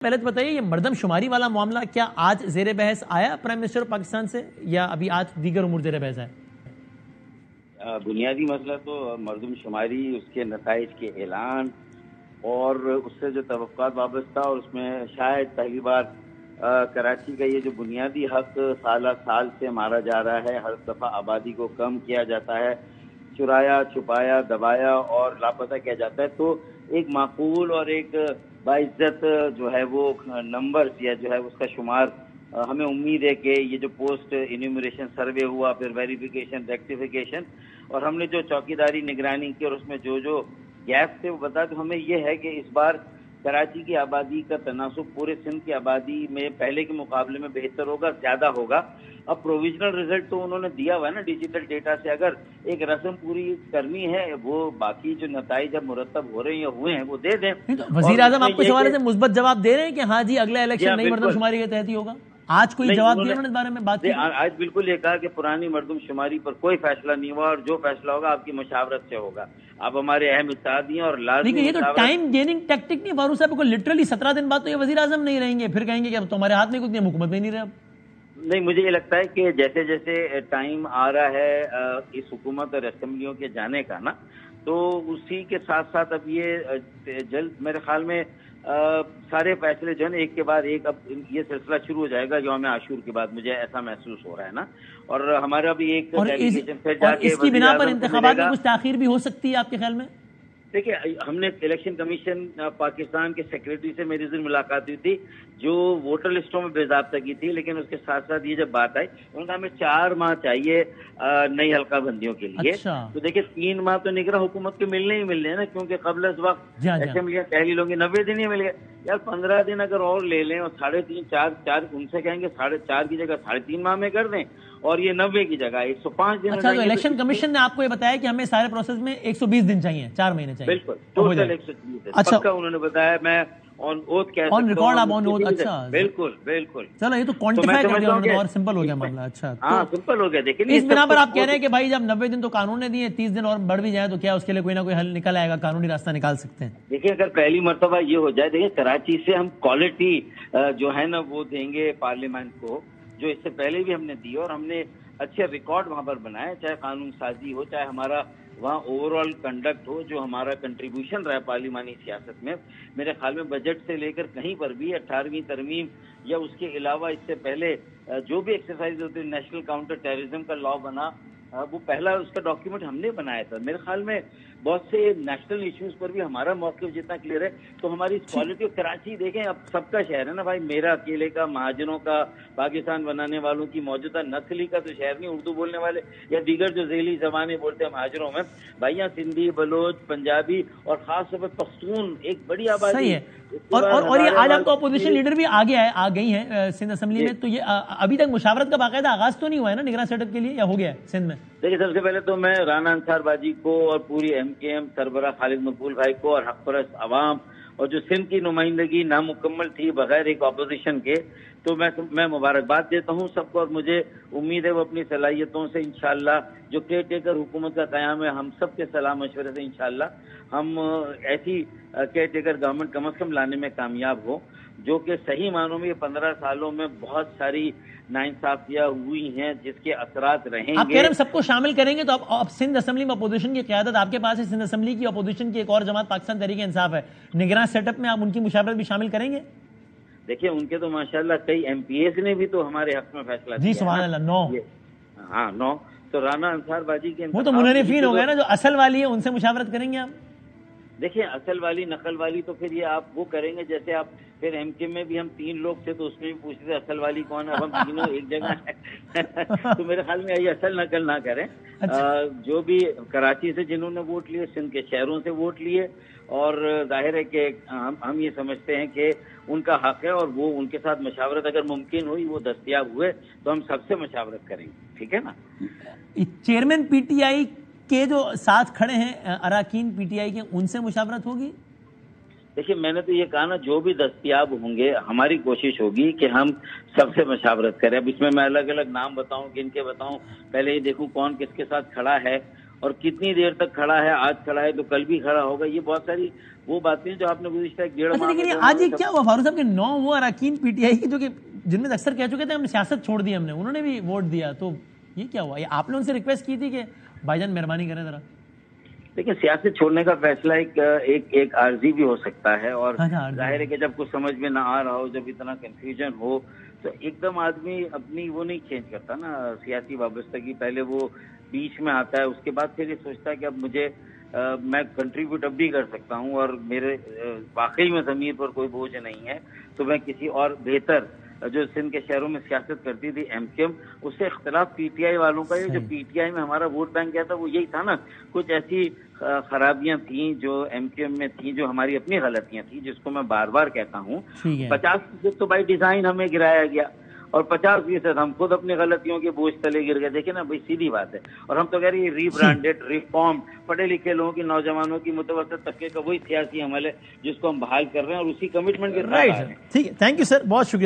پہلے تو بتائیے یہ مردم شماری والا معاملہ کیا آج زیر بحث آیا پرائم منسٹر پاکستان سے یا ابھی آج دیگر امور زیر بحث آئے؟ بنیادی مسئلہ تو مردم شماری، اس کے نتائج کے اعلان اور اس سے جو توقعات وابستہ، اور اس میں شاید پہلی بار کراچی کا یہ جو بنیادی حق سالہ سال سے مارا جا رہا ہے، ہر دفعہ آبادی کو کم کیا جاتا ہے، چرایا چھپایا دبایا اور لاپتہ کیا جاتا ہے، تو ایک معقول اور ایک باعزت جو ہے وہ نمبر یا جو ہے اس کا شمار ہمیں امید ہے کہ یہ جو پوسٹ انیومریشن سروے ہوا، پھر ویریفیکیشن ریکٹیفیکیشن، اور ہم نے جو چوکیداری نگرانی کی اور اس میں جو گیپ تھے وہ بتا، تو ہمیں یہ ہے کہ اس بار کراچی کی آبادی کا تناسب پورے سندھ کی آبادی میں پہلے کے مقابلے میں بہتر ہوگا، زیادہ ہوگا۔ اب پروویژنل رزلٹ تو انہوں نے دیا ہوا ہے نا ڈیجیٹل ڈیٹا سے، اگر ایک رسم پوری کرنی ہے وہ باقی جو نتائج جب مرتب ہو رہے ہیں یا ہوئے ہیں وہ دے دیں۔ وزیر اعظم آپ کو اس حوالے سے مثبت جواب دے رہے ہیں کہ ہاں جی اگلا الیکشن نئی مردم شماری کے تحت ہی ہوگا؟ آج کوئی جواب دیا انہوں نے اس بارے میں بات کی؟ آج بالکل یہ کہا کہ پرانی مردم شماری پر کوئی فیصلہ نہیں ہوا اور جو فیصلہ ہوگا آپ کی مشاورت سے ہوگا۔ آپ ہمارے اہم اتحادی ہیں اور لازمی یہ تو ٹائم گیننگ ٹیکٹک نہیں فاروق صاحب کو، لٹرلی 17 دن بعد تو یہ وزیر اعظم نہیں رہیں گے، پھر کہیں گے کہ اب تمہارے ہاتھ میں کچھ نہیں، حکومت میں نہیں رہے اب۔ نہیں، مجھے یہ لگتا ہے کہ جیسے جیسے ٹائم آ رہا ہے اس حکومت اور اسمبلیوں کے جانے کا نا، تو اسی کے ساتھ ساتھ اب یہ جلد میرے خیال میں سارے فیصلے جو ہے نا ایک کے بعد ایک اب یہ سلسلہ شروع ہو جائے گا یوم عاشور کے بعد، مجھے ایسا محسوس ہو رہا ہے نا، اور ہمارا بھی ایک ڈیلیگیشن پھر جا کے اس کی بنا پر انتخابات میں کچھ تاخیر بھی ہو سکتی ہے آپ کے خیال میں؟ دیکھیے، ہم نے الیکشن کمیشن پاکستان کے سیکریٹری سے میری دن ملاقات ہوئی تھی جو ووٹر لسٹوں میں بے ضابطہ کی تھی، لیکن اس کے ساتھ ساتھ یہ جب بات آئی انہوں نے کہا ہمیں 4 ماہ چاہیے نئی حلقہ بندیوں کے لیے۔ تو دیکھیے 3 ماہ تو نگراں حکومت کے ملنے ہی ملنے ہیں نا، کیونکہ قبل از وقت اسمبلیاں تحلیل ہوں گی، 90 دن ہی مل گئے یار، 15 دن اگر اور لے لیں اور 3.5 4 ان سے کہیں گے 4.5 کی جگہ 3.5 ماہ میں کر دیں اور یہ 90 کی جگہ 105 دن۔ اچھا، تو الیکشن کمیشن نے آپ کو یہ بتایا کہ ہمیں سارے پروسیس میں 120 دن چاہیے، 4 مہینے چاہیے؟ بالکل، ٹوٹل 120 دن پکا انہوں نے بتایا، میں آن اوتھ کہہ سکتا ہوں، آن ریکارڈ آپ آن اوتھ۔ اچھا بالکل چلو، یہ تو کوانٹیفائی کر دیا اور سمپل ہو گیا معاملہ۔ اچھا ہاں سمپل ہو گیا۔ دیکھیں اس بنا پر آپ کہہ رہے ہیں کہ بھائی جب 90 دن تو قانون نے دیے، 30 دن اور بڑھ بھی جائے تو کیا اس کے لیے کوئی نہ کوئی حل نکل آئے گا، قانونی راستہ نکال سکتے ہیں؟ دیکھیں اگر پہلی مرتبہ یہ ہو جائے، دیکھیں کراچی سے ہم کوالٹی جو ہے نا وہ دیں گے پارلیمنٹ کو، جو اس سے پہلے بھی ہم نے دی اور ہم نے اچھے ریکارڈ وہاں پر بنائے، چاہے قانون سازی ہو، چاہے ہمارا وہاں اوور آل کنڈکٹ ہو، جو ہمارا کنٹریبیوشن رہا پارلیمانی سیاست میں۔ میرے خیال میں بجٹ سے لے کر کہیں پر بھی 18ویں ترمیم یا اس کے علاوہ اس سے پہلے جو بھی ایکسرسائز ہوتی ہے، نیشنل کاؤنٹر ٹیررزم کا لا بنا، وہ پہلا اس کا ڈاکیومنٹ ہم نے بنایا تھا۔ میرے خیال میں بہت سے نیشنل ایشوز پر بھی ہمارا موقف جتنا کلیئر ہے، تو ہماری کوالٹی آف کراچی دیکھیں، اب سب کا شہر ہے نا بھائی، میرا اکیلے کا، مہاجروں کا، پاکستان بنانے والوں کی موجودہ نسلی کا تو شہر نہیں، اردو بولنے والے یا دیگر جو ذیلی زبانیں بولتے ہیں مہاجروں میں، بھائی یہاں سندھی، بلوچ، پنجابی اور خاص طور پر پختون ایک بڑی آبادی ہے۔ اور یہ آج آپ کا اپوزیشن لیڈر بھی آ گئی ہیں سندھ اسمبلی میں، تو یہ ابھی تک مشاورت کا باقاعدہ آغاز تو نہیں ہوا ہے نا نگراں سیٹ اپ کے لیے، یا ہو گیا ہے سندھ میں؟ دیکھیے سب سے پہلے تو میں رانا انصار باجی کو اور پوری MKM سربراہ خالد مقبول بھائی کو اور حق پرست عوام اور جو سندھ کی نمائندگی نامکمل تھی بغیر ایک اپوزیشن کے، تو میں مبارکباد دیتا ہوں سب کو، اور مجھے امید ہے وہ اپنی صلاحیتوں سے انشاءاللہ جو کیئر ٹیکر حکومت کا قیام ہے، ہم سب کے صلاح مشورے سے انشاءاللہ ہم ایسی کیئر ٹیکر گورنمنٹ کم از کم لانے میں کامیاب ہو، جو کہ صحیح معنوں میں یہ 15 سالوں میں بہت ساری ناانصافیاں ہوئی ہیں جس کے اثرات رہیں گے۔ آپ کہہ رہے ہیں سب کو شامل کریں گے، تو اب سندھ اسمبلی میں اپوزیشن کی قیادت آپ کے پاس ہے، سندھ اسمبلی کی اپوزیشن کی ایک اور جماعت پاکستان تحریک انصاف ہے، نگراں سیٹ اپ میں آپ ان کی مشاورت بھی شامل کریں گے؟ دیکھیں ان کے تو ماشاءاللہ کئی MPAs نے بھی تو ہمارے حق میں فیصلہ جی سبحان اللہ، 9 ہاں 9 تو رانا انصار باجی کے وہ تو منحرفین ہو گئے نا، جو اصل والی ہے ان سے مشاورت کریں گے آپ؟ دیکھیں اصل والی نقل والی تو پھر یہ آپ وہ کریں گے، جیسے آپ پھر MK میں بھی ہم 3 لوگ تھے تو اس میں بھی پوچھتے تھے اصل والی کون ہے، اب ہم تینوں ایک جگہ ہیں تو میرے خیال میں یہ اصل نقل نہ کریں۔ جو بھی کراچی سے جنہوں نے ووٹ لیے، سندھ کے شہروں سے ووٹ لیے، اور ظاہر ہے کہ ہم یہ سمجھتے ہیں کہ ان کا حق ہے اور وہ ان کے ساتھ مشاورت اگر ممکن ہوئی، وہ دستیاب ہوئے تو ہم سب سے مشاورت کریں گے، ٹھیک ہے نا۔ چیئرمین PTI کے جو ساتھ کھڑے ہیں اراکین PTI کے، ان سے مشاورت ہوگی؟ دیکھیے میں نے تو یہ کہا نا، جو بھی دستیاب ہوں گے ہماری کوشش ہوگی کہ ہم سب سے مشاورت کریں۔ اب اس میں الگ الگ نام بتاؤں، کن کے بتاؤں، پہلے یہ دیکھوں کون کس کے ساتھ کھڑا ہے اور کتنی دیر تک کھڑا ہے، آج کھڑا ہے تو کل بھی کھڑا ہوگا. یہ بہت ساری وہ باتیں جو آپ نے گزشتہ 1.5 ماہ لیکن آج یہ کیا ہوا فاروق صاحب کے 9 وہ اراکین پی ٹی آئی کی جو کہ جن میں اکثر کہہ چکے تھے ہم سیاست چھوڑ دی ہم نے، انہوں نے بھی ووٹ دیا، تو یہ کیا ہوا؟ یہ آپ نے ان سے ریکویسٹ کی تھی کہ بھائی جان مہربانی کریں ذرا؟ دیکھیں سیاست چھوڑنے کا فیصلہ ایک عارضی بھی ہو سکتا ہے، اور ظاہر ہے کہ جب کچھ سمجھ میں نہ آ رہا ہو، جب اتنا کنفیوژن ہو تو ایک دم آدمی اپنی وہ نہیں چینج کرتا نا سیاسی وابستگی. پہلے وہ بیچ میں آتا ہے، اس کے بعد پھر یہ سوچتا ہے کہ اب مجھے میں کنٹریبیوٹ اب بھی کر سکتا ہوں اور میرے واقعی میں ضمیر پر کوئی بوجھ نہیں ہے، تو میں کسی اور بہتر جو سندھ کے شہروں میں سیاست کرتی تھی ایم کیو ایم، اس سے اختلاف پی ٹی آئی والوں کا یہ جو پی ٹی آئی میں ہمارا ووٹ بینک کیا تھا وہ یہی تھا نا. کچھ ایسی خرابیاں تھیں جو ایم کیو ایم میں تھیں، جو ہماری اپنی غلطیاں تھیں، جس کو میں بار بار کہتا ہوں. 50% تو بائی ڈیزائن ہمیں گرایا گیا اور 50% ہم خود اپنی غلطیوں کے بوجھ تلے گر گئے. دیکھیں نا بھائی سیدھی بات ہے. اور ہم تو کہہ رہے ہیں ری برانڈیڈ ریفارم پڑھے لکھے لوگوں کی، نوجوانوں کی، متوسط طبقے کا وہی سیاسی عمل ہے جس کو ہم بحال کر رہے ہیں اور اسی کمٹمنٹ کے ساتھ. ٹھیک ہے، تھینک یو سر، بہت شکریہ.